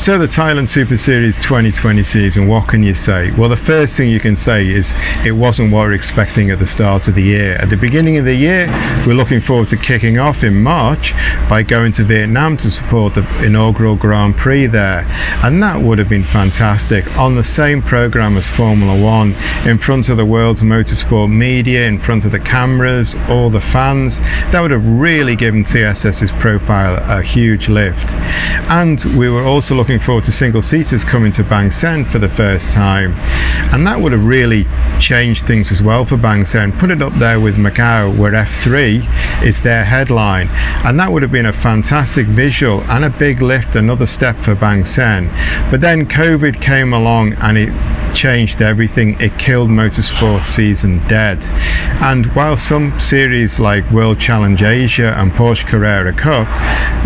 So the Thailand Super Series 2020 season, what can you say? Well, the first thing you can say is it wasn't what we were expecting at the start of the year. At the beginning of the year, we're looking forward to kicking off in March by going to Vietnam to support the inaugural Grand Prix there. And that would have been fantastic, on the same program as Formula One, in front of the world's motorsport media, in front of the cameras, all the fans. That would have really given TSS's profile a huge lift. And we were also looking forward to single seaters coming to Bang Sen for the first time, and that would have really changed things as well for Bang Sen. Put it up there with Macau, where F3 is their headline, and that would have been a fantastic visual and a big lift, another step for Bang Sen. But then COVID came along and it changed everything. It killed motorsport season dead. And while some series like World Challenge Asia and Porsche Carrera Cup,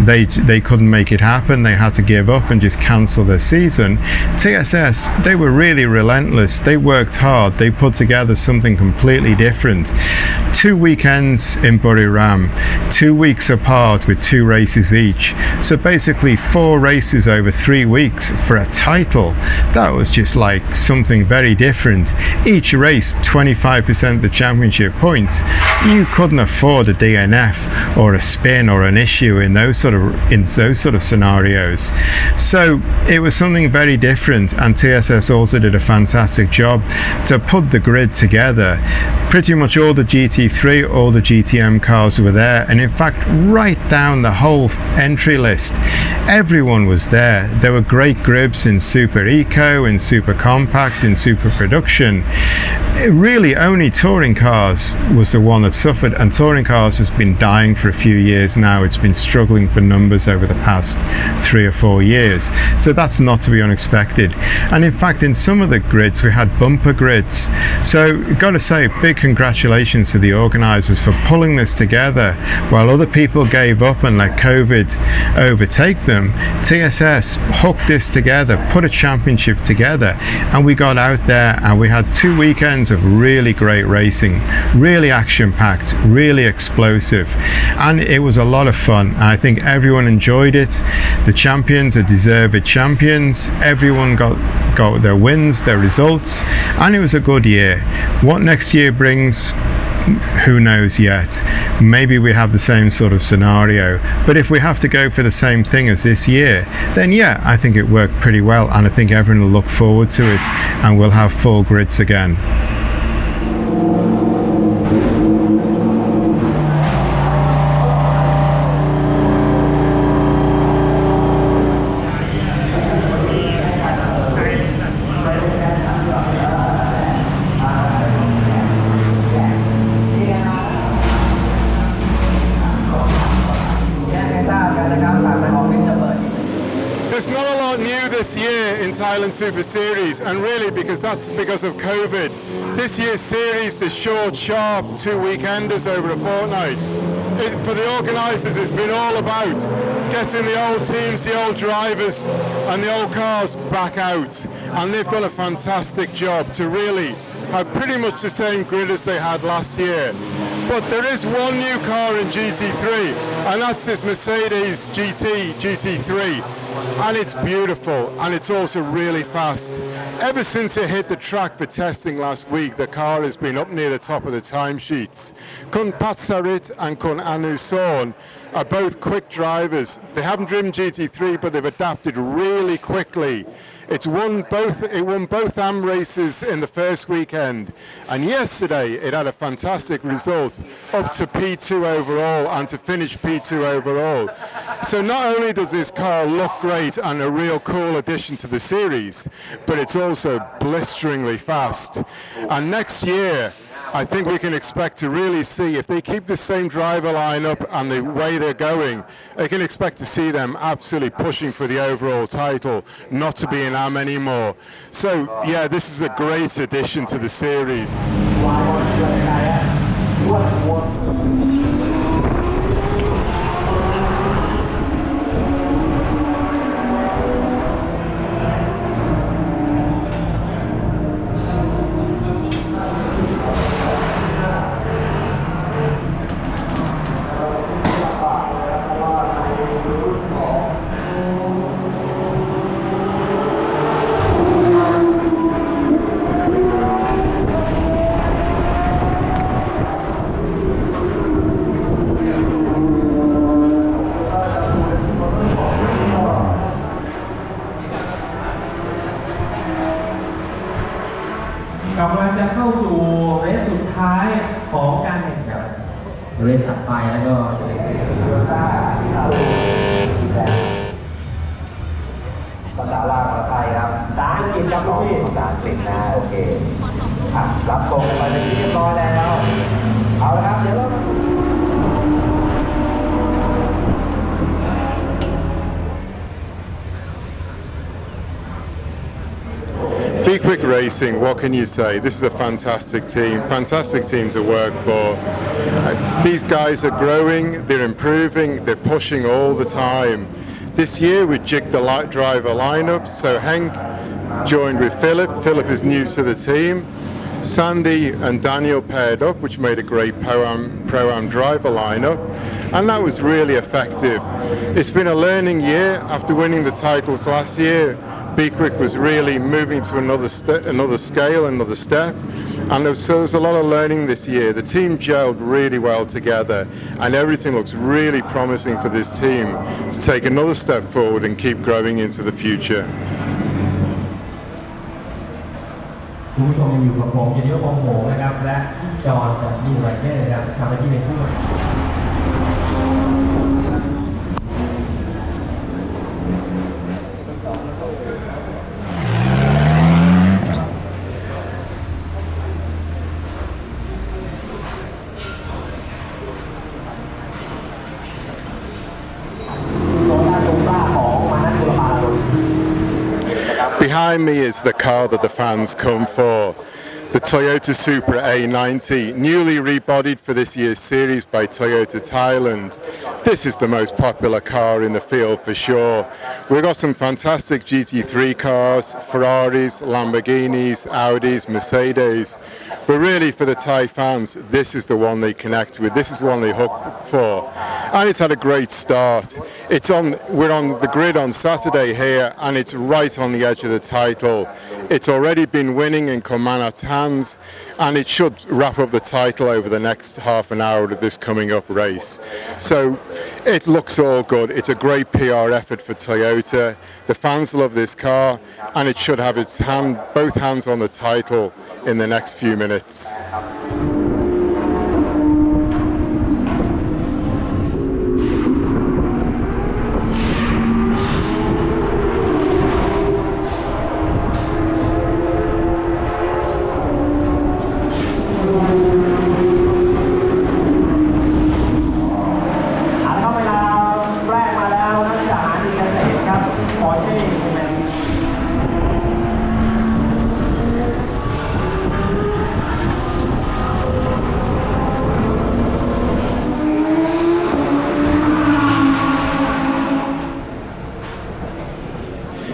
they couldn't make it happen, they had to give up and just cancel their season, TSS, they were really relentless. They worked hard. They put together something completely different. 2 weekends in Buriram, 2 weeks apart with 2 races each. So basically 4 races over 3 weeks for a title. That was just like something very different. Each race 25% the championship points. You couldn't afford a DNF or a spin or an issue in those sort of scenarios. So it was something very different, and TSS also did a fantastic job to put the grid together. Pretty much all the GT3, all the GTM cars were there, and in fact right down the whole entry list, everyone was there. There were great grips in Super Eco, in Super Compact, in Super Production. Really only touring cars was the one that suffered, and touring cars has been dying for a few years now. It's been struggling for numbers over the past 3 or 4 years, so that's not to be unexpected. And in fact in some of the grids we had bumper grids. So got to say, big congratulations to the organisers for pulling this together. While other people gave up and let COVID overtake them, TSS hooked this together, put a championship together, and we got out there and we had 2 weekends of really great racing, really action-packed, really explosive, and it was a lot of fun. I think everyone enjoyed it. The champions are deserved champions. Everyone got their wins, their results, and it was a good year. What next year brings, who knows yet. Maybe we have the same sort of scenario, but if we have to go for the same thing as this year, then yeah, I think it worked pretty well, and I think everyone will look forward to it, and we'll have full grids again. There's not a lot new this year in Thailand Super Series, and really that's because of COVID. This year's series, the short, sharp 2 weekenders over a fortnight, for the organisers it's been all about getting the old teams, the old drivers and the old cars back out, and they've done a fantastic job to really have pretty much the same grid as they had last year. But there is one new car in GT3, and that's this Mercedes GT3, and it's beautiful, and it's also really fast. Ever since it hit the track for testing last week, the car has been up near the top of the timesheets. Kun Patsarit and Kun Anu Sorn are both quick drivers. They haven't driven GT3, but they've adapted really quickly. It won both AM races in the first weekend, and yesterday it had a fantastic result, up to P2 overall and to finish P2 overall. So not only does this car look great and a real cool addition to the series, but it's also blisteringly fast. And next year I think we can expect to really see, if they keep the same driver lineup and the way they're going, they can expect to see them absolutely pushing for the overall title, not to be in AM anymore. So yeah, this is a great addition to the series. งจะเข้าสู่เรสสุดท้ายของการแข่งขันเรสถัดไปแล้วก็ภาษาลาวภาษาไทยครับภาษาอังกฤษครับพี่ภาษาอังกฤษนะโอเครับส่งไปเป็นที่เรียบร้อยแล้วเอาละครับเดี๋ยวเรา B-Quik Racing, what can you say? This is a fantastic team to work for. These guys are growing, they're improving, they're pushing all the time. This year we jigged the light driver lineup, so Henk joined with Philip. Philip is new to the team. Sandy and Daniel paired up, which made a great Pro-Am driver lineup, and that was really effective. It's been a learning year. After winning the titles last year, B-Quik was really moving to another scale, another step, and there was a lot of learning this year. The team gelled really well together, and everything looks really promising for this team to take another step forward and keep growing into the future. คุณผู้ชมยังอยู่กับผมเกียรติยศ พงษ์หงส์นะครับและจอห์นจากนิวไรเดอร์นะครับทำหน้าที่เป็นผู้ Behind me is the car that the fans come for, the Toyota Supra A90, newly rebodied for this year's series by Toyota Thailand. This is the most popular car in the field for sure. We've got some fantastic GT3 cars, Ferraris, Lamborghinis, Audis, Mercedes, but really for the Thai fans, this is the one they connect with, this is the one they hook for. And it's had a great start. We're on the grid on Saturday here, and it's right on the edge of the title. It's already been winning in K Manat's hands, and it should wrap up the title over the next half an hour of this coming up race. So it looks all good. It's a great PR effort for Toyota. The fans love this car, and it should have both hands on the title in the next few minutes.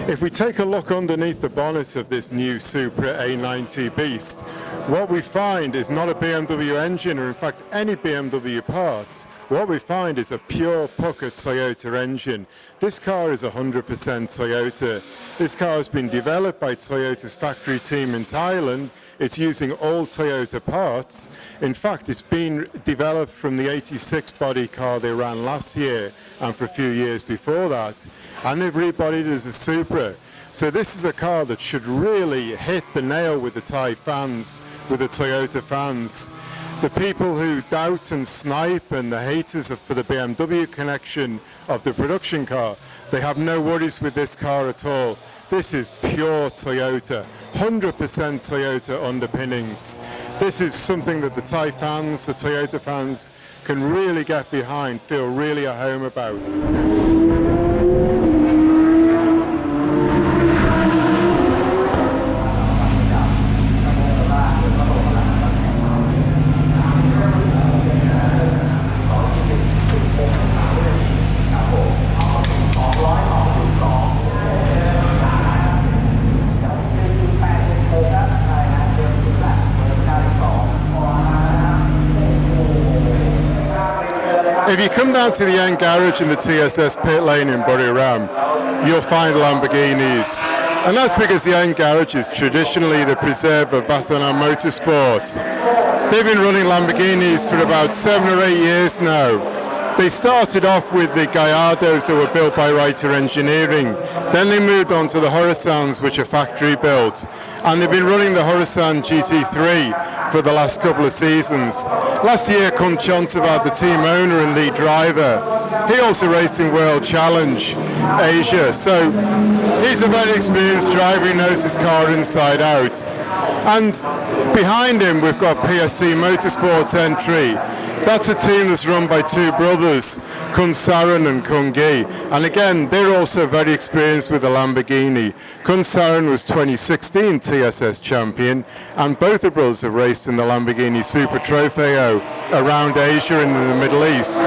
If we take a look underneath the bonnet of this new Supra A90 beast, what we find is not a BMW engine, or in fact any BMW parts. What we find is a pure pucker Toyota engine. This car is 100% Toyota. This car has been developed by Toyota's factory team in Thailand. It's using all Toyota parts. In fact, it's been developed from the 86 body car they ran last year and for a few years before that. And they've rebodied it as a Supra. So this is a car that should really hit the nail with the Thai fans, with the Toyota fans. The people who doubt and snipe and the haters for the BMW connection of the production car, they have no worries with this car at all. This is pure Toyota, 100% Toyota underpinnings. This is something that the Thai fans, the Toyota fans, can really get behind, feel really at home about. If you come down to the end garage in the TSS pit lane in Buriram, you'll find Lamborghinis. And that's because the end garage is traditionally the preserve of Thailand Motorsports. They've been running Lamborghinis for about 7 or 8 years now. they started off with the Gallardos that were built by Reiter Engineering. Then they moved on to the Huracans, which are factory built. And they've been running the Huracán GT3 for the last couple of seasons. Last year, Kantadhee, the team owner and lead driver, he also raced in World Challenge Asia. So he's a very experienced driver, he knows his car inside out. And behind him, we've got PSC Motorsports entry. That's a team that's run by two brothers, Kun Saran and Kun Gi. And again, they're also very experienced with the Lamborghini. Kun Saran was 2016 TSS champion, and both the brothers have raced in the Lamborghini Super Trofeo around Asia and in the Middle East.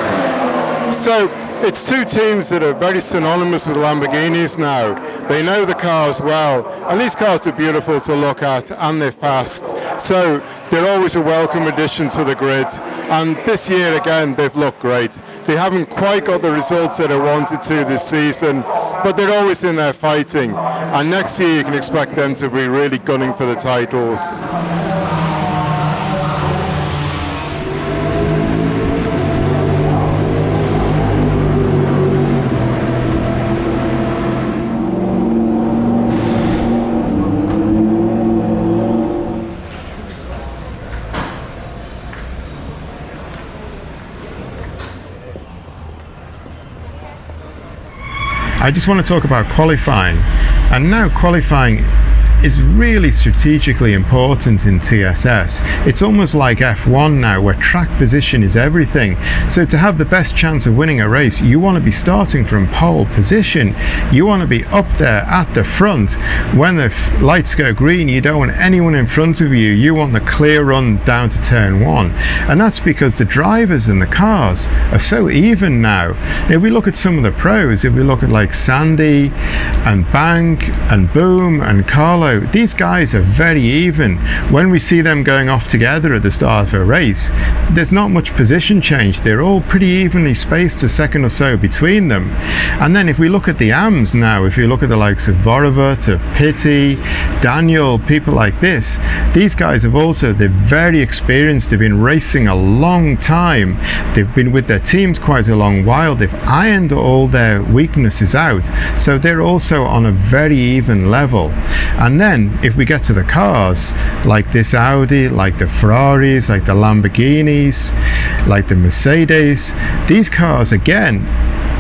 So it's two teams that are very synonymous with Lamborghinis now. They know the cars well, and these cars are beautiful to look at, and they're fast. So they're always a welcome addition to the grid. And this year, again, they've looked great. They haven't quite got the results that they wanted to this season, but they're always in there fighting. And next year, you can expect them to be really gunning for the titles. I just want to talk about qualifying, and now qualifying is really strategically important in TSS. It's almost like F1 now, where track position is everything. So to have the best chance of winning a race, you want to be starting from pole position. You want to be up there at the front. When the lights go green, you don't want anyone in front of you. You want the clear run down to turn one. And that's because the drivers and the cars are so even now. If we look at some of the pros, if we look at like Sandy and Bank and Boom and Carlo, these guys are very even. When we see them going off together at the start of a race, there's not much position change. They're all pretty evenly spaced, a second or so between them. And then if we look at the AMs now, if you look at the likes of Buriram, of Piti, Daniel, people like this, these guys have also, they're very experienced. They've been racing a long time. They've been with their teams quite a long while. They've ironed all their weaknesses out. So they're also on a very even level. And then if we get to the cars, like this Audi, like the Ferraris, like the Lamborghinis, like the Mercedes, these cars again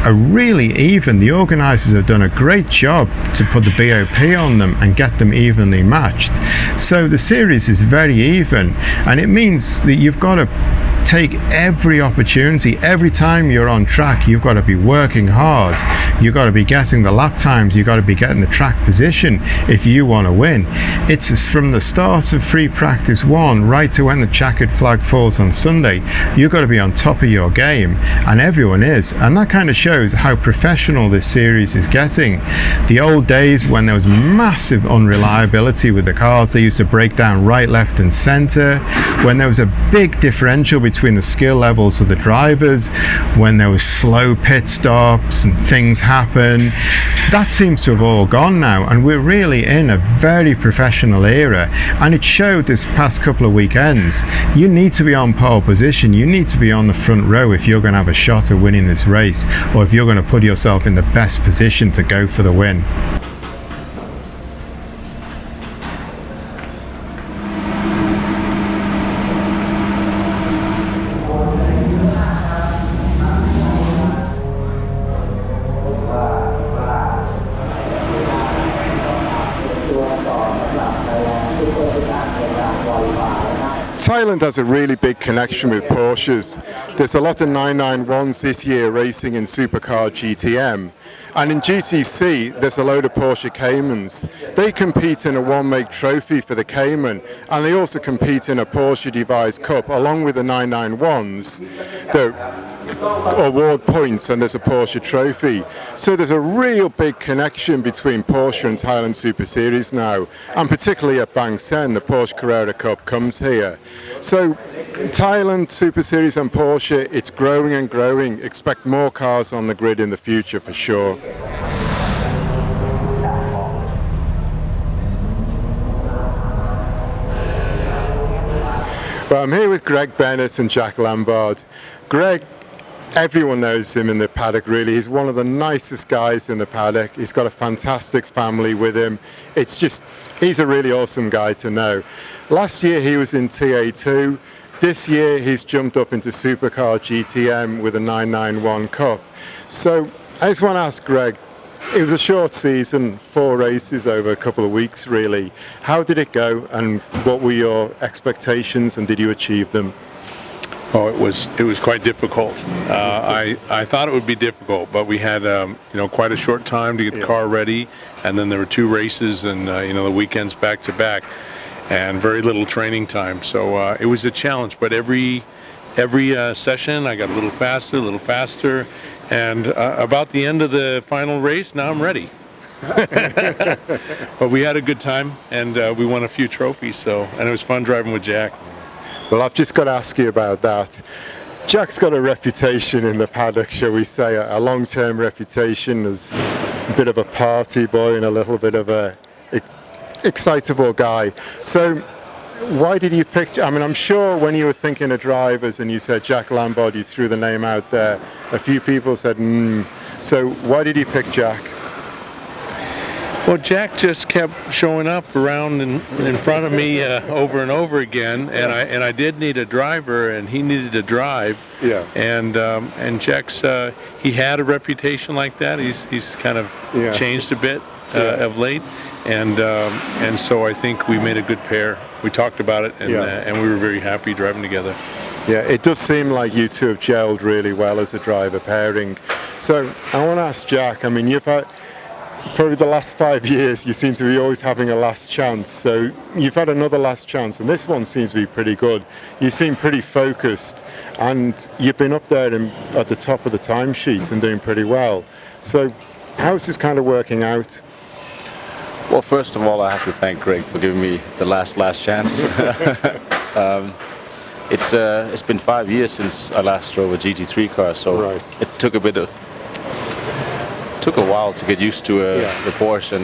are really even. The organisers have done a great job to put the BOP on them and get them evenly matched. So the series is very even, and it means that you've got to take every opportunity. Every time you're on track, you've got to be working hard. You've got to be getting the lap times. You've got to be getting the track position if you want to win. It's from the start of free practice 1 right to when the checkered flag falls on Sunday. You've got to be on top of your game, and everyone is. And that kind of shows how professional this series is getting. The old days when there was massive unreliability with the cars, they used to break down right, left and centre, when there was a big differential between the skill levels of the drivers, when there was slow pit stops and things happen, that seems to have all gone now, and we're really in a very professional era. And it showed this past couple of weekends. You need to be on pole position, you need to be on the front row if you're going to have a shot at winning this race, or if you're going to put yourself in the best position to go for the win. Thailand has a really big connection with Porsches. There's a lot of 991s this year racing in Super Car GTM. And in GTC, there's a load of Porsche Caymans. They compete in a one-make trophy for the Cayman, and they also compete in a Porsche devised cup along with the 991s. The award points, and there's a Porsche trophy. So there's a real big connection between Porsche and Thailand Super Series now, and particularly at Bang Sen, the Porsche Carrera Cup comes here. So Thailand Super Series and Porsche, it's growing and growing. Expect more cars on the grid in the future for sure. Well, I'm here with Greg Bennett and Jack Lemvard. Greg, everyone knows him in the paddock, really. He's one of the nicest guys in the paddock. He's got a fantastic family with him. It's just, he's a really awesome guy to know. Last year he was in TA2. This year he's jumped up into Super Car GTM with a 991 Cup. So I just want to ask Greg, it was a short season, 4 races over a couple of weeks really. How did it go and what were your expectations and did you achieve them? Oh, it was quite difficult. I thought it would be difficult, but we had quite a short time to get the car ready, and then there were 2 races, and the weekends back to back, and very little training time. So it was a challenge. But every session, I got a little faster, and about the end of the final race, now I'm ready. But we had a good time, and we won a few trophies. And it was fun driving with Jack. Well, I've just got to ask you about that. Jack's got a reputation in the paddock, shall we say, a long-term reputation as a bit of a party boy and a little bit of a excitable guy. So why did you pick, I mean, I'm sure when you were thinking of drivers and you said Jack Lemvard, you threw the name out there, a few people said, So why did you pick Jack? Well, Jack just kept showing up around in front of me over and over again, and I did need a driver, and he needed to drive. Yeah. And Jack's he had a reputation like that. He's kind of changed a bit of late, and so I think we made a good pair. We talked about it, and we were very happy driving together. Yeah, it does seem like you two have gelled really well as a driver pairing. So I want to ask Jack. I mean, you've had. Probably the last 5 years you seem to be always having a last chance, so you've had another last chance and this one seems to be pretty good. You seem pretty focused and you've been up there at the top of the timesheets and doing pretty well. So how's this kind of working out? Well, first of all, I have to thank Greg for giving me the last chance. It's been 5 years since I last drove a GT3 car, so it took a while to get used to the Porsche,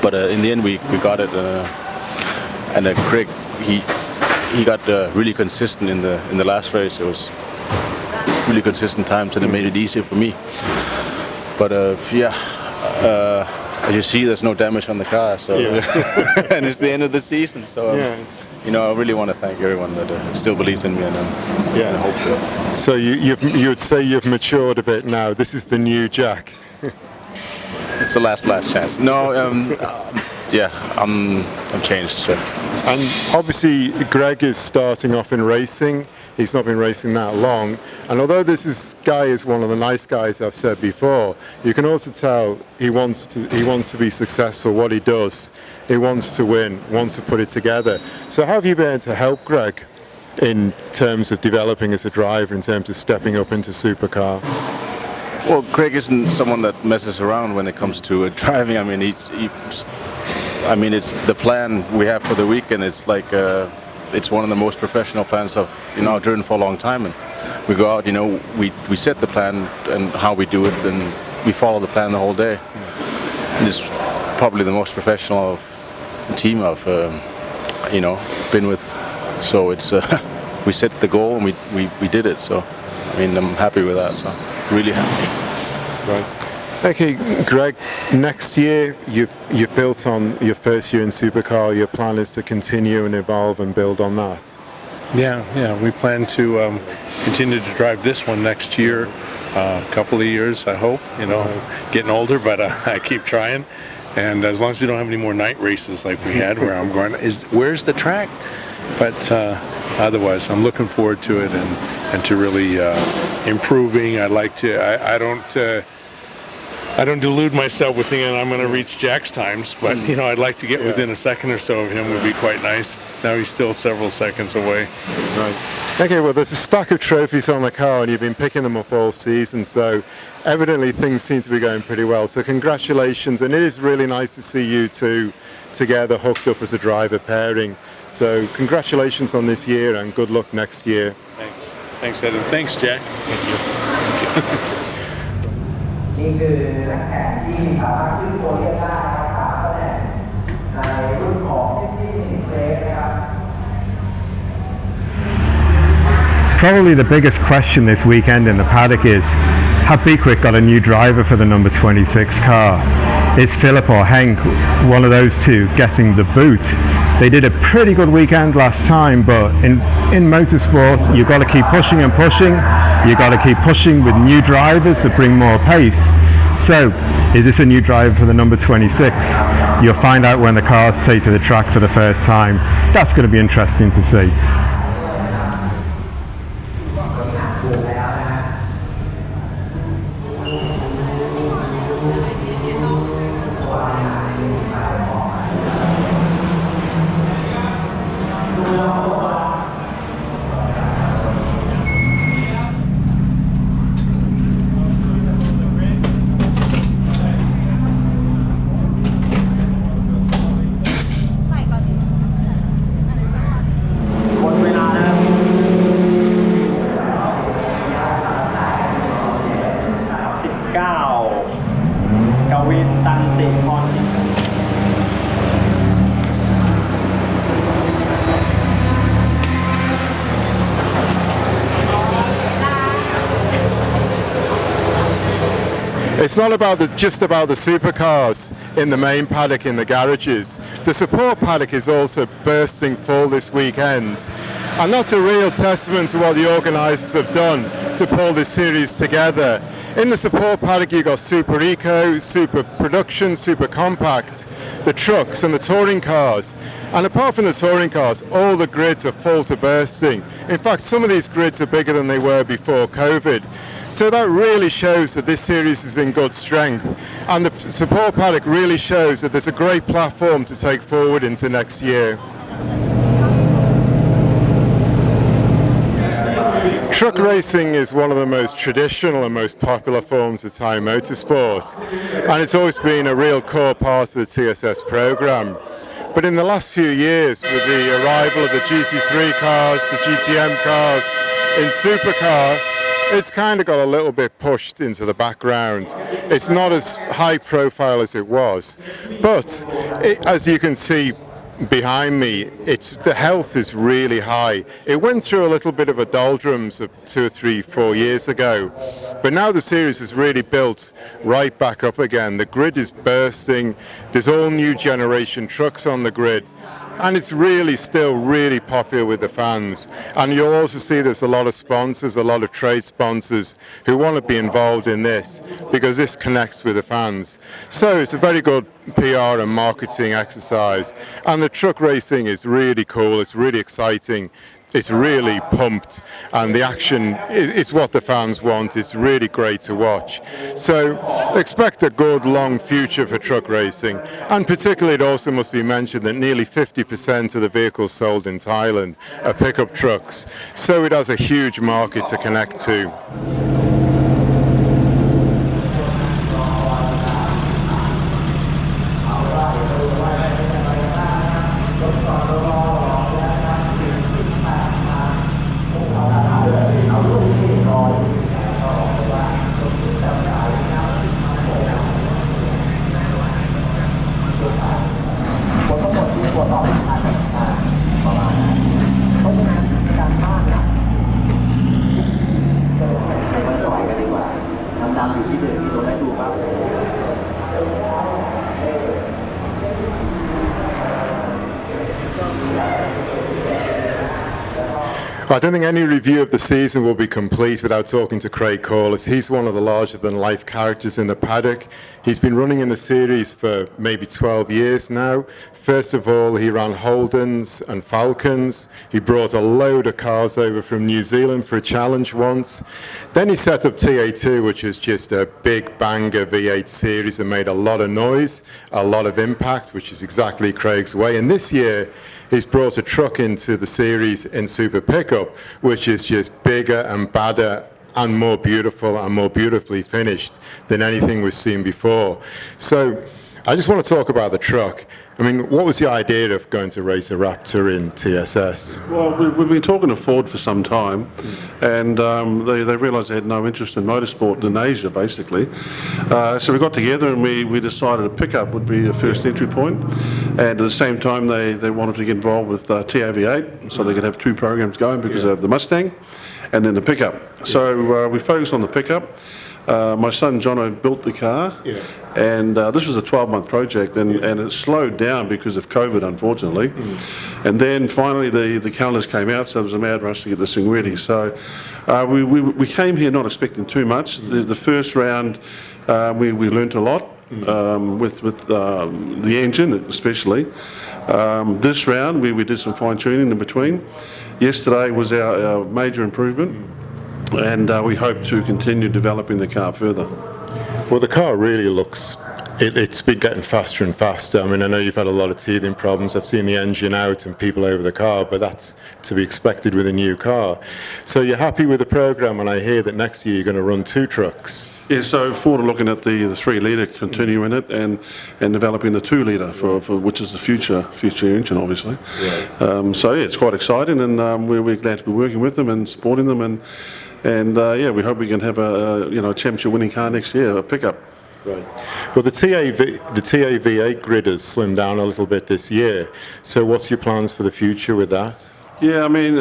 but in the end we got it, and Craig he got really consistent in the last race. It was really consistent times, and it made it easier for me. But as you see, there's no damage on the car, so and it's the end of the season, so I really want to thank everyone that still believes in me, and hopefully. So you would say you've matured a bit now. This is the new Jack. It's the last chance. No, I'm changed. So. And obviously, Greg is starting off in racing. He's not been racing that long, and although this guy is one of the nice guys I've said before, you can also tell he wants to be successful. What he does, he wants to win, wants to put it together. So how have you been able to help Greg in terms of developing as a driver, in terms of stepping up into supercar? Well, Craig isn't someone that messes around when it comes to driving. I mean, it's the plan we have for the weekend. It's like it's one of the most professional plans I've driven for a long time. And we go out, we set the plan and how we do it, and we follow the plan the whole day. And it's probably the most professional team I've been with. So it's we set the goal and we did it. So I mean, I'm happy with that. So really happy. Right. Okay, Greg, next year you've built on your first year in supercar. Your plan is to continue and evolve and build on that. Yeah, we plan to continue to drive this one next year, a couple of years, I hope. Getting older, but I keep trying. And as long as we don't have any more night races like we had, where I'm going, where's the track? But otherwise, I'm looking forward to it and to really improving. I like to. I don't delude myself with thinking I'm going to reach Jack's times, but I'd like to get within a second or so of him. Would be quite nice. Now he's still several seconds away. Right. Okay. Well, there's a stack of trophies on the car, and you've been picking them up all season. So evidently things seem to be going pretty well. So congratulations, and it is really nice to see you two together, hooked up as a driver pairing. So congratulations on this year, and good luck next year. Thanks, Ed, and thanks, Jack. Thank you. นี่คือนักแข่งที่สามารถขึ้นโพเดียมได้นะครับ3ตำแหน่งในรุ่นของที่1 เลสนะครับ Probably the biggest question this weekend in the paddock is, have B-Quik got a new driver for the number 26 car? Is Philip or Henk one of those two getting the boot? They did a pretty good weekend last time, but in motorsport, you've got to keep pushing and pushing. You've got to keep pushing with new drivers that bring more pace. So, is this a new driver for the number 26? You'll find out when the cars take to the track for the first time. That's going to be interesting to see. It's not just about the supercars in the main paddock in the garages. The support paddock is also bursting full this weekend. And that's a real testament to what the organisers have done to pull this series together. In the support paddock you've got Super Eco, Super Production, Super Compact, the trucks and the touring cars. And apart from the touring cars, all the grids are full to bursting. In fact, some of these grids are bigger than they were before COVID. So that really shows that this series is in good strength. And the support paddock really shows that there's a great platform to take forward into next year. Truck racing is one of the most traditional and most popular forms of Thai motorsport, and it's always been a real core part of the TSS program. But in the last few years, with the arrival of the GT3 cars, the GTM cars in Supercar, it's kind of got a little bit pushed into the background. It's not as high profile as it was, but as you can see behind me, the health is really high. It went through a little bit of a doldrums of 2 or 3, 4 years ago, but now the series is really built right back up again. The grid is bursting. There's all new generation trucks on the grid, and it's really still really popular with the fans. And you'll also see there's a lot of sponsors, a lot of trade sponsors who want to be involved in this because this connects with the fans. So it's a very good PR and marketing exercise, and the truck racing is really cool. It's really exciting. It's really pumped, and the action is what the fans want. It's really great to watch. So expect a good long future for truck racing, and particularly it also must be mentioned that nearly 50% of the vehicles sold in Thailand are pickup trucks, so it has a huge market to connect to. I don't think any review of the season will be complete without talking to Craig Corliss. He's one of the larger-than-life characters in the paddock. He's been running in the series for maybe 12 years now. First of all, he ran Holdens and Falcons. He brought a load of cars over from New Zealand for a challenge once. Then he set up TA2, which is just a big banger V8 series that made a lot of noise, a lot of impact, which is exactly Craig's way. And this year, he's brought a truck into the series in Super Pickup, which is just bigger and badder and more beautiful and more beautifully finished than anything we've seen before. So I just want to talk about the truck. I mean, what was the idea of going to race a Raptor in TSS? Well, we've been talking to Ford for some time, and they realised they had no interest in motorsport in Asia, basically. So we got together and we decided a pickup would be a first entry point. And at the same time, they wanted to get involved with TA-V8, so they could have two programs going because they have the Mustang and then the pickup. So we focused on the pickup. My son Jono built the car, and this was a 12-month project, and it slowed down because of COVID, unfortunately. And then finally the calendars came out, so there was a mad rush to get this thing ready. So we came here not expecting too much. The first round we learnt a lot with the engine especially. This round we did some fine-tuning in between. Yesterday was our major improvement, and we hope to continue developing the car further. Well, the car really looks, it's been getting faster and faster. I mean, I know you've had a lot of teething problems. I've seen the engine out and people over the car, but that's to be expected with a new car. So you're happy with the program, and I hear that next year you're going to run 2 trucks. Yeah, so Ford are looking at the 3-litre, continuing it, and developing the 2-litre for which is the future engine, obviously. Right. So yeah, it's quite exciting, and we're glad to be working with them and supporting them, and yeah, we hope we can have a championship-winning car next year, a pickup. Right. Well, the TA-V8 grid has slimmed down a little bit this year. So what's your plans for the future with that? Yeah, I mean,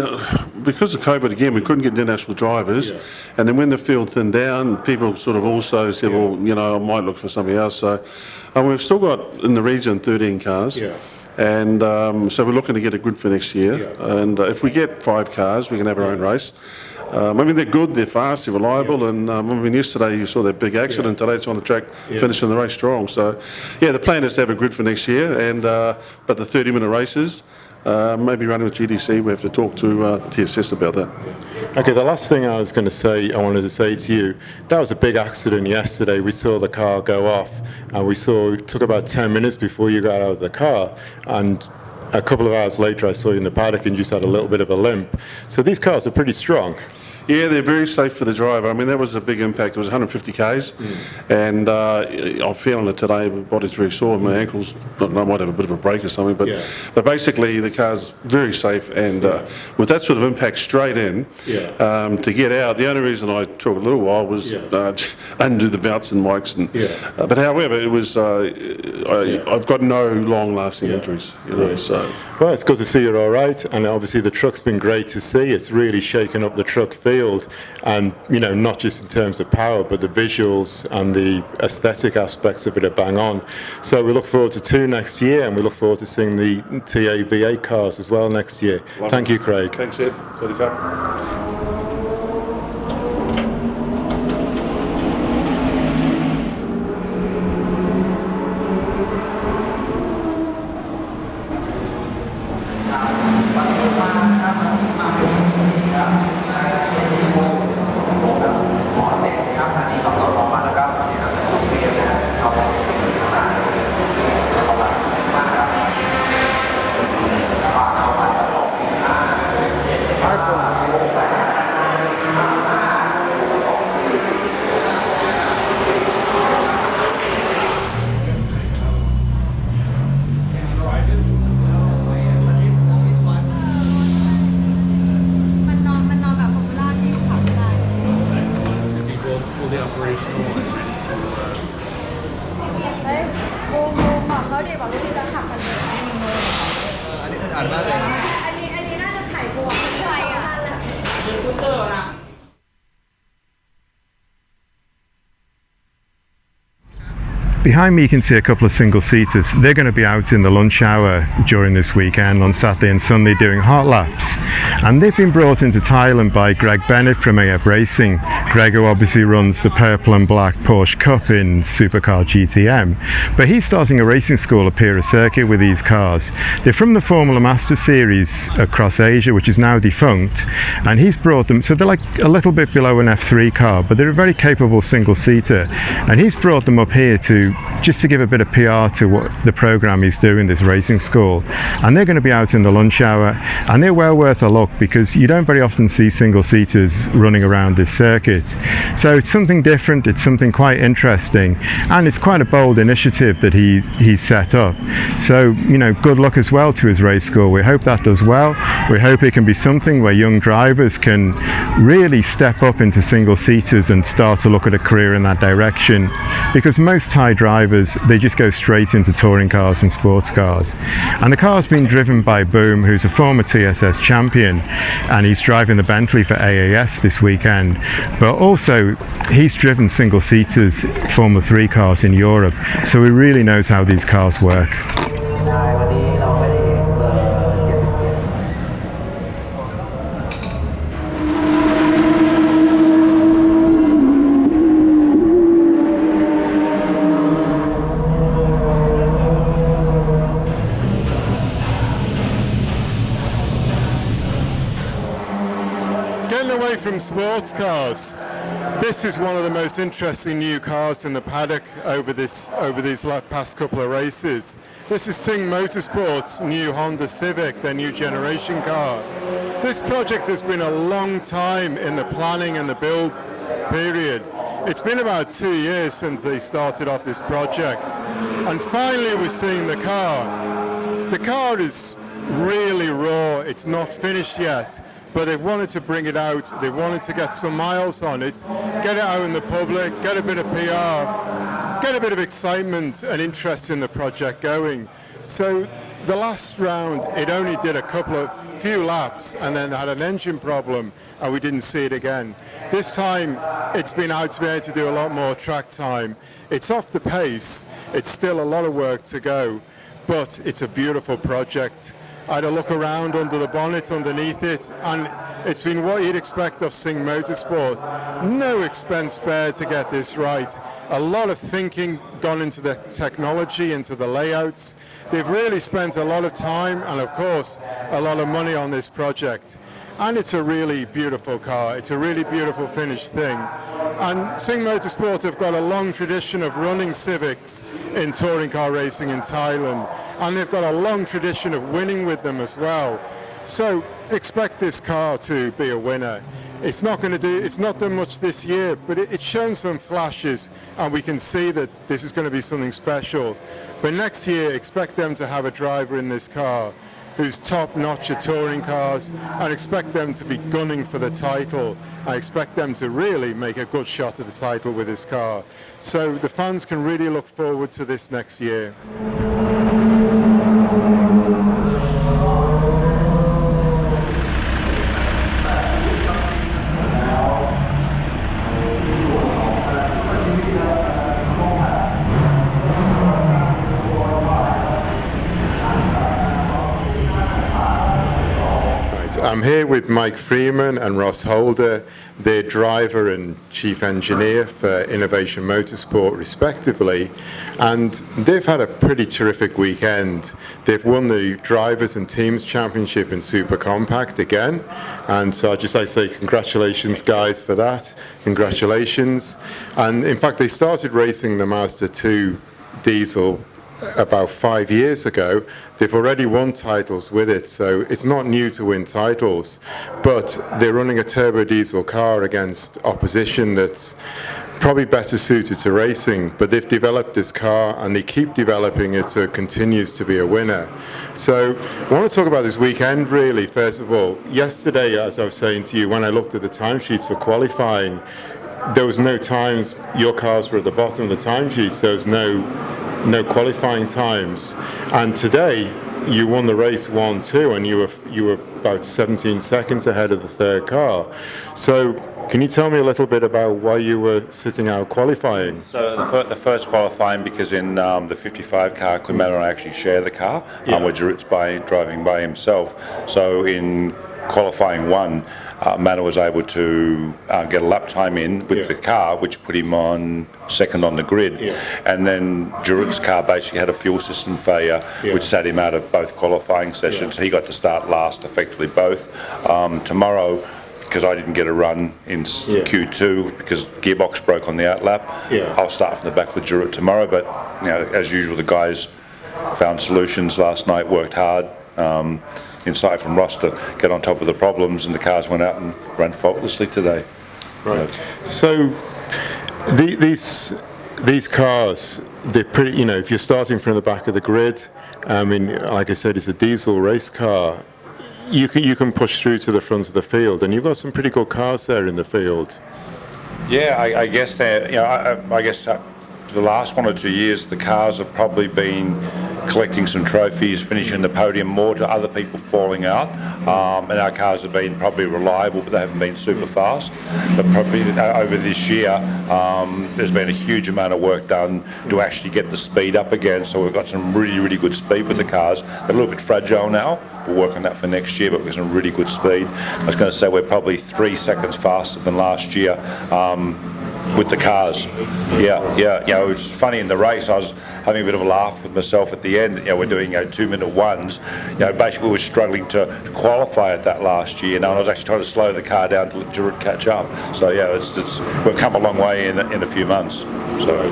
because of COVID again, we couldn't get international drivers, and then when the field thinned down, people sort of also said, well, I might look for something else. So we've still got in the region 13 cars, and so we're looking to get a grid for next year. And if we get 5 cars, we can have our own race. I mean, they're good, they're fast, they're reliable, and I mean, yesterday you saw that big accident. Today it's on the track, finishing the race strong. So, yeah, the plan is to have a grid for next year, and but the 30-minute races. Maybe running with GTC, we have to talk to TSS about that. Okay, the last thing I wanted to say to you, that was a big accident yesterday. We saw the car go off, and it took about 10 minutes before you got out of the car, and a couple of hours later I saw you in the paddock and you just had a little bit of a limp. So these cars are pretty strong. Yeah, they're very safe for the driver. I mean, that was a big impact. It was 150 Ks, and I'm feeling it today. My body's very sore. My ankles, I might have a bit of a break or something, but basically the car's very safe, and with that sort of impact straight in, to get out, the only reason I took a little while was undo the belts and mics, but however, it was I've got no long-lasting injuries, so. Well, it's good to see you're all right, and obviously the truck's been great to see. It's really shaken up the truck field, and not just in terms of power, but the visuals and the aesthetic aspects of it are bang on. So we look forward to 2 next year, and we look forward to seeing the TA-V8 cars as well next year. Lovely. Thank you, Craig. Thanks, Ed. Good to Behind me you can see a couple of single-seaters. They're going to be out in the lunch hour during this weekend on Saturday and Sunday doing hot laps, and they've been brought into Thailand by Greg Bennett from AF Racing. Greg, who obviously runs the purple and black Porsche Cup in Super Car GTM, but he's starting a racing school up here at Circuit with these cars. They're from the Formula Master Series across Asia, which is now defunct, and he's brought them, so they're like a little bit below an F3 car, but they're a very capable single-seater, and he's brought them up here just to give a bit of PR to what the program he's doing, this racing school. And they're going to be out in the lunch hour, and they're well worth a look. look, because you don't very often see single-seaters running around this circuit. So it's something different, it's something quite interesting, and it's quite a bold initiative that he's set up. So, you know, good luck as well to his race school. We hope that does well. We hope it can be something where young drivers can really step up into single-seaters and start to look at a career in that direction, because most Thai drivers, they just go straight into touring cars and sports cars. And the car's been driven by Boom, who's a former TSS champion, and he's driving the Bentley for AAS this weekend, but also he's driven single-seaters Formula 3 cars in Europe, so he really knows how these cars work. From sports cars, this is one of the most interesting new cars in the paddock over these past couple of races. This is Singha Motorsports' new Honda Civic, their new generation car. This project has been a long time in the planning and the build period. It's been about 2 years since they started off this project, and finally we're seeing the car. The car is really raw, it's not finished yet, but they wanted to bring it out, they wanted to get some miles on it, get it out in the public, get a bit of PR, get a bit of excitement and interest in the project going. So the last round, it only did few laps, and then had an engine problem, and we didn't see it again. This time, it's been out to be able to do a lot more track time. It's off the pace, it's still a lot of work to go, but it's a beautiful project. I had a look around under the bonnet underneath it, and it's been what you'd expect of Singha Motorsport. No expense spared to get this right. A lot of thinking gone into the technology, into the layouts. They've really spent a lot of time and, of course, a lot of money on this project. And it's a really beautiful car. It's a really beautiful finished thing. And Singha Motorsport have got a long tradition of running Civics in touring car racing in Thailand. And they've got a long tradition of winning with them as well. So expect this car to be a winner. It's not done much this year, but it's shown some flashes, and we can see that this is going to be something special. But next year, expect them to have a driver in this car who's top-notch at touring cars, and expect them to be gunning for the title. I expect them to really make a good shot at the title with this car. So the fans can really look forward to this next year. I'm here with Mike Freeman and Ross Holder, their driver and chief engineer for Innovation Motorsport, respectively, and they've had a pretty terrific weekend. They've won the Drivers and Teams Championship in Super Compact again, and so I'd just like to say congratulations, guys, for that. Congratulations. And in fact, they started racing the Mazda2 diesel about 5 years ago. They've already won titles with it, so it's not new to win titles, but they're running a turbo diesel car against opposition that's probably better suited to racing, but they've developed this car and they keep developing it so it continues to be a winner. So I want to talk about this weekend really. First of all, yesterday, as I was saying to you, when I looked at the timesheets for qualifying, there was no times, your cars were at the bottom of the timesheets, there was no qualifying times, and today you won the race 1-2 and you were about 17 seconds ahead of the third car. So can you tell me a little bit about why you were sitting out qualifying? So the first qualifying, because in the 55 car, Craig Corliss and I actually share the car, where Jarut's driving by himself. So in qualifying one, Manor was able to get a lap time in with the car, which put him on second on the grid. And then Jarut's car basically had a fuel system failure, which sat him out of both qualifying sessions. He got to start last, effectively both. Tomorrow, because I didn't get a run in Q2 because the gearbox broke on the outlap, I'll start from the back with Jarut tomorrow. But as usual, the guys found solutions last night, worked hard. insight from Ross to get on top of the problems, and the cars went out and ran faultlessly today. Right. So these cars, they're pretty, you know, if you're starting from the back of the grid, I mean, like I said, it's a diesel race car. You can push through to the front of the field, and you've got some pretty good cars there in the field. Yeah, I guess they're, you know, I guess the last 1 or 2 years, the cars have probably been collecting some trophies, finishing the podium more to other people falling out. And our cars have been probably reliable, but they haven't been super fast. But probably over this year, there's been a huge amount of work done to actually get the speed up again. So we've got some really, really good speed with the cars. They're a little bit fragile now. We'll work on that for next year, but we've got some really good speed. I was going to say we're probably 3 seconds faster than last year. With the cars, yeah. You know, it was funny in the race. I was having a bit of a laugh with myself at the end. You know, we're doing 2-minute ones. You know, basically we were struggling to qualify at that last year. You know, and I was actually trying to slow the car down to let Giroud catch up. So yeah, we've come a long way in a few months. So.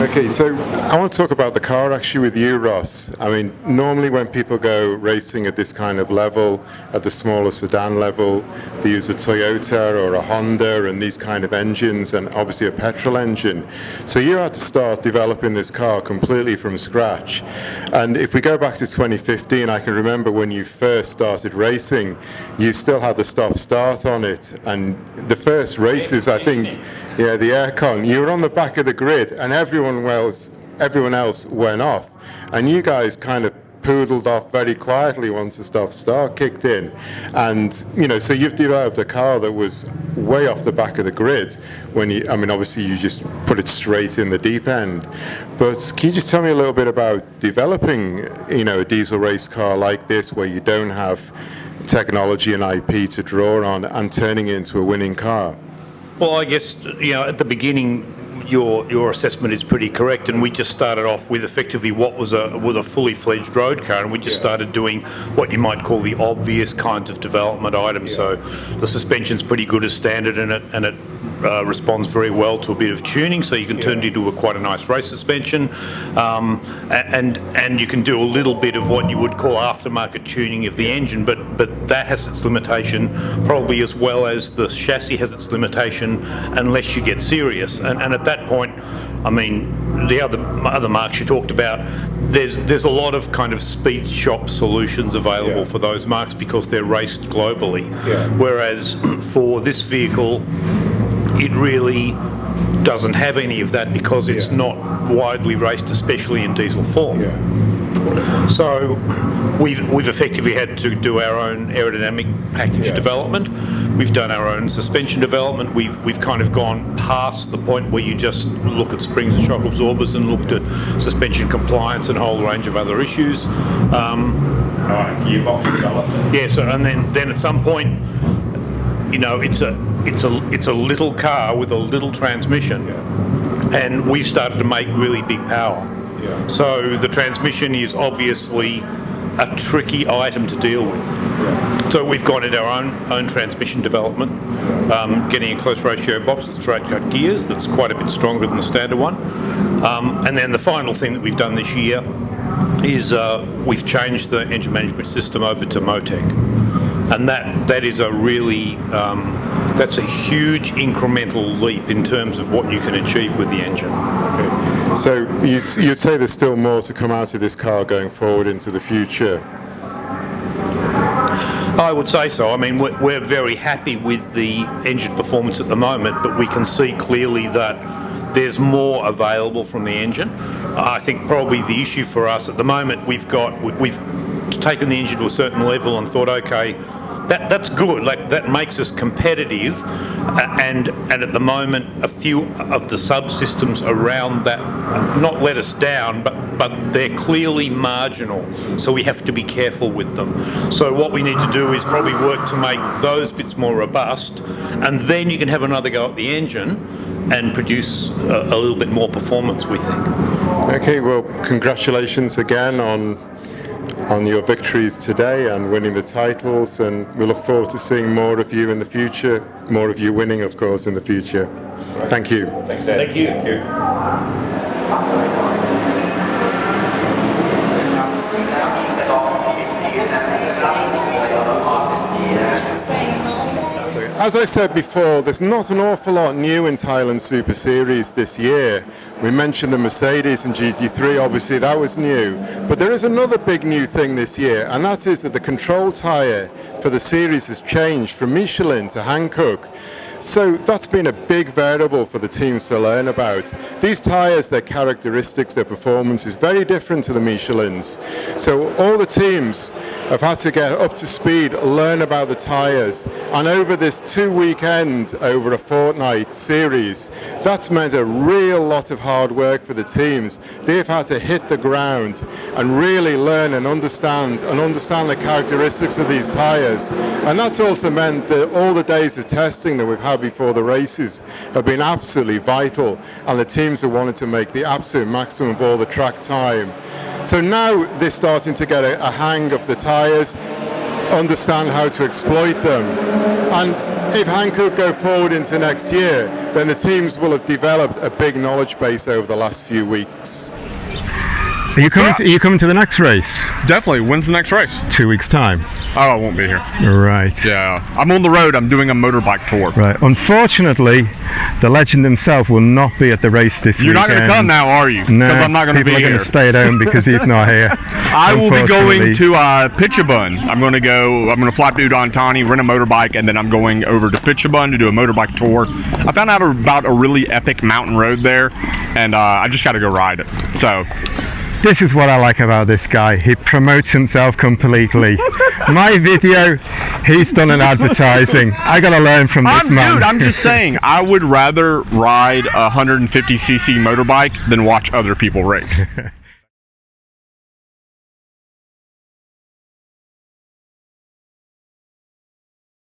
Okay, so I want to talk about the car actually with you, Ross. I mean, normally when people go racing at this kind of level, at the smaller sedan level, they use a Toyota or a Honda and these kind of engines, and obviously a petrol engine. So you had to start developing this car completely from scratch. And if we go back to 2015, I can remember when you first started racing, you still had the stop-start on it. And the first races, I think, yeah, the aircon, you were on the back of the grid and everyone else went off. And you guys kind of poodled off very quietly once the stop-start kicked in. And, you know, so you've developed a car that was way off the back of the grid when you, I mean, obviously you just put it straight in the deep end. But can you just tell me a little bit about developing, you know, a diesel race car like this where you don't have technology and IP to draw on and turning it into a winning car? Well, I guess, you know, at the beginning, your assessment is pretty correct, and we just started off with effectively what was a fully fledged road car, and we just started doing what you might call the obvious kinds of development items. So the suspension's pretty good as standard, and it responds very well to a bit of tuning, so you can turn it into quite a nice race suspension, and you can do a little bit of what you would call aftermarket tuning of the engine, but that has its limitation, probably as well as the chassis has its limitation, unless you get serious. And at that point, I mean, the other marques you talked about, there's a lot of kind of speed shop solutions available for those marques because they're raced globally. Whereas for this vehicle, it really doesn't have any of that because it's not widely raced, especially in diesel form. So we've effectively had to do our own aerodynamic package development. We've done our own suspension development. We've kind of gone past the point where you just look at springs and shock absorbers and looked at suspension compliance and a whole range of other issues. Gearbox development. Yeah. So and then at some point, you know, it's a little car with a little transmission, and we've started to make really big power. So the transmission is obviously a tricky item to deal with. So we've gone into our own transmission development, getting a close ratio box with straight cut gears that's quite a bit stronger than the standard one. And then the final thing that we've done this year is we've changed the engine management system over to Motec. And that is a really, that's a huge incremental leap in terms of what you can achieve with the engine. Okay. So you'd say there's still more to come out of this car going forward into the future? I would say so. I mean, we're very happy with the engine performance at the moment, but we can see clearly that there's more available from the engine. I think probably the issue for us at the moment, we've taken the engine to a certain level and thought, okay, that's good. Like that makes us competitive, and at the moment, a few of the subsystems around that not let us down, but they're clearly marginal. So we have to be careful with them. So what we need to do is probably work to make those bits more robust, and then you can have another go at the engine and produce a little bit more performance, we think. Okay, well, congratulations again on your victories today and winning the titles, and we look forward to seeing more of you in the future, more of you winning, of course, in the future. Thank you. Thanks, Ed. Thank you. Thank you. Thank you. as I said before, there's not an awful lot new in Thailand Super Series this year. We mentioned the Mercedes and GT3, obviously that was new. But there is another big new thing this year, and that is that the control tyre for the series has changed from Michelin to Hankook. So that's been a big variable for the teams to learn about. These tyres, their characteristics, their performance is very different to the Michelins. So all the teams have had to get up to speed, learn about the tyres. And over this 2 weekend, over a fortnight series, that's meant a real lot of hard work for the teams. They've had to hit the ground and really learn and understand the characteristics of these tyres. And that's also meant that all the days of testing that we've had before the races have been absolutely vital, and the teams have wanted to make the absolute maximum of all the track time. So now they're starting to get a hang of the tyres, understand how to exploit them, and if Hankook go forward into next year, then the teams will have developed a big knowledge base over the last few weeks. Are you coming to the next race? Definitely. When's the next race? 2 weeks' time. Oh, I won't be here. Right. Yeah. I'm on the road. I'm doing a motorbike tour. Right. Unfortunately, the legend himself will not be at the race this weekend. You're not going to come now, are you? No. Because I'm not going to be here. People are going to stay at home because he's not here. I will be going to Pichabun. I'm going to fly to Udon rent a motorbike, and then I'm going over to Pichabun to do a motorbike tour. I found out about a really epic mountain road there, and I just got to go ride it. So... This is what I like about this guy. He promotes himself completely. My video, he's done an advertising. I gotta learn from this man. Dude, I'm just saying, I would rather ride a 150cc motorbike than watch other people race.